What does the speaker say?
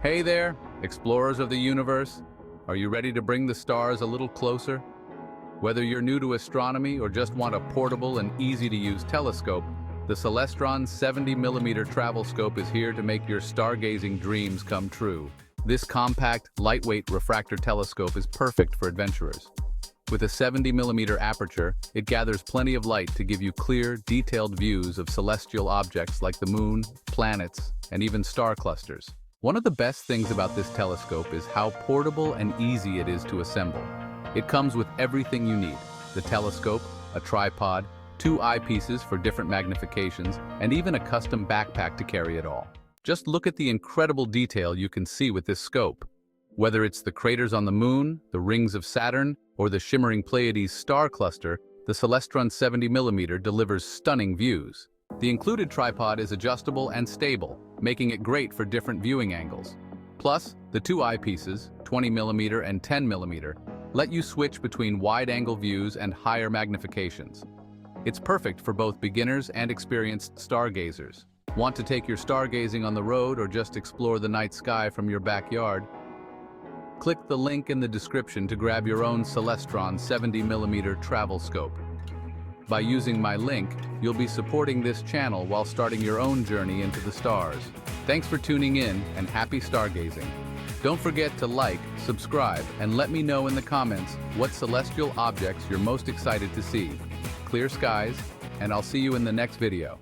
Hey there, explorers of the universe. Are you ready to bring the stars a little closer? Whether you're new to astronomy or just want a portable and easy-to-use telescope, the Celestron 70mm travel scope is here to make your stargazing dreams come true. This compact, lightweight refractor telescope is perfect for adventurers. With a 70mm aperture, it gathers plenty of light to give you clear, detailed views of celestial objects like the moon, planets, and even star clusters. One of the best things about this telescope is how portable and easy it is to assemble. It comes with everything you need: the telescope, a tripod, two eyepieces for different magnifications, and even a custom backpack to carry it all. Just look at the incredible detail you can see with this scope. Whether it's the craters on the moon, the rings of Saturn, or the shimmering Pleiades star cluster, the Celestron 70mm delivers stunning views. The included tripod is adjustable and stable, making it great for different viewing angles. Plus, the two eyepieces, 20mm and 10mm, let you switch between wide-angle views and higher magnifications. It's perfect for both beginners and experienced stargazers. Want to take your stargazing on the road or just explore the night sky from your backyard? Click the link in the description to grab your own Celestron 70mm travel scope. By using my link, you'll be supporting this channel while starting your own journey into the stars. Thanks for tuning in, and happy stargazing. Don't forget to like, subscribe, and let me know in the comments what celestial objects you're most excited to see. Clear skies, and I'll see you in the next video.